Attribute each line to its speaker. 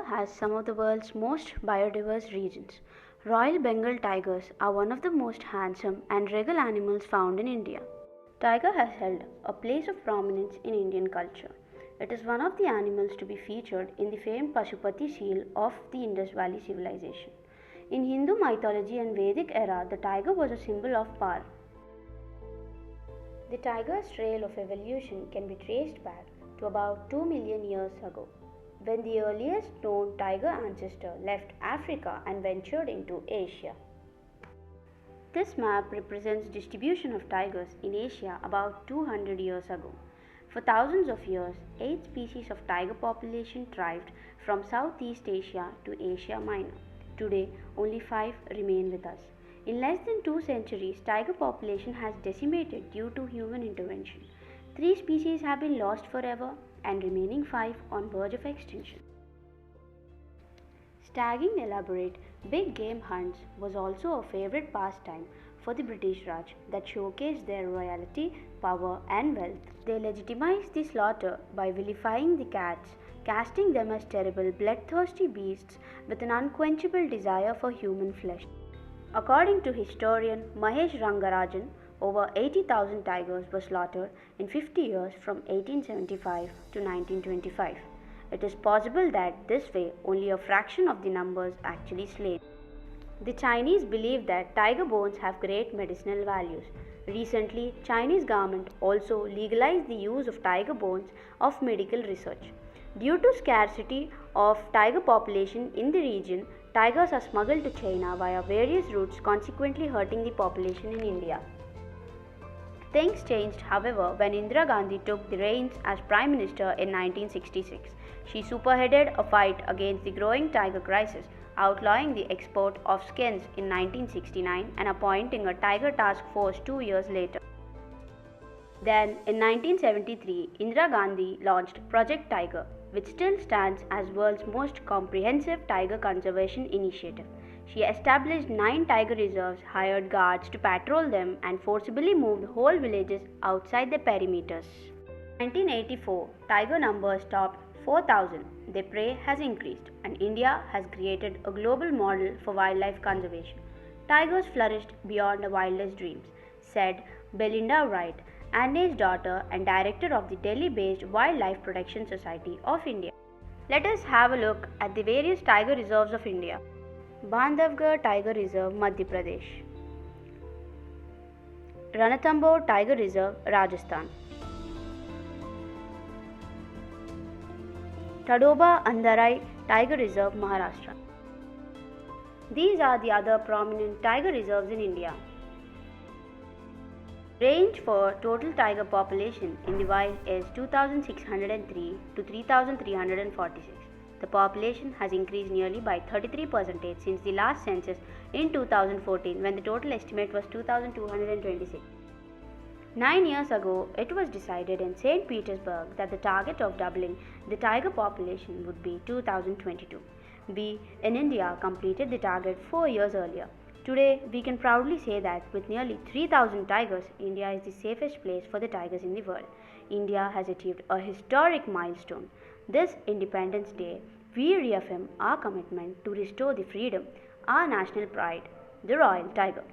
Speaker 1: India has some of the world's most biodiverse regions. Royal Bengal tigers are one of the most handsome and regal animals found in India. Tiger has held a place of prominence in Indian culture. It is one of the animals to be featured in the famed Pashupati seal of the Indus Valley civilization. In Hindu mythology and Vedic era, the tiger was a symbol of power. The tiger's trail of evolution can be traced back to about 2 million years ago, when the earliest known tiger ancestor left Africa and ventured into Asia. This map represents distribution of tigers in Asia about 200 years ago. For thousands of years, 8 species of tiger population thrived from Southeast Asia to Asia Minor. Today, only 5 remain with us. In less than 2 centuries, tiger population has decimated due to human intervention. 3 species have been lost forever and remaining 5 on verge of extinction. Stagging elaborate big game hunts was also a favorite pastime for the British Raj that showcased their royalty, power and wealth. They legitimized the slaughter by vilifying the cats, casting them as terrible bloodthirsty beasts with an unquenchable desire for human flesh. According to historian Mahesh Rangarajan, over 80,000 tigers were slaughtered in 50 years from 1875 to 1925. It is possible that this way only a fraction of the numbers actually slain. The Chinese believe that tiger bones have great medicinal values. Recently, Chinese government also legalized the use of tiger bones of medical research. Due to scarcity of tiger population in the region, tigers are smuggled to China via various routes, consequently hurting the population in India. Things changed, however, when Indira Gandhi took the reins as Prime Minister in 1966. She spearheaded a fight against the growing tiger crisis, outlawing the export of skins in 1969 and appointing a tiger task force 2 years later. Then, in 1973, Indira Gandhi launched Project Tiger, which still stands as world's most comprehensive tiger conservation initiative. She established 9 tiger reserves, hired guards to patrol them, and forcibly moved whole villages outside their perimeters. In 1984, tiger numbers topped 4,000. Their prey has increased, and India has created a global model for wildlife conservation. Tigers flourished beyond the wildest dreams, said Belinda Wright, Anne's daughter and director of the Delhi-based Wildlife Protection Society of India. Let us have a look at the various tiger reserves of India. Bandhavgarh Tiger Reserve, Madhya Pradesh. Ranthambore Tiger Reserve, Rajasthan. Tadoba Andarai Tiger Reserve, Maharashtra. These are the other prominent tiger reserves in India. Range for total tiger population in the wild is 2,603 to 3,346. The population has increased nearly by 33% since the last census in 2014, when the total estimate was 2,226. 9 years ago, it was decided in St. Petersburg that the target of doubling the tiger population would be 2022. We in India completed the target 4 years earlier. Today, we can proudly say that with nearly 3,000 tigers, India is the safest place for the tigers in the world. India has achieved a historic milestone. This Independence Day, we reaffirm our commitment to restore the freedom, our national pride, the royal tiger.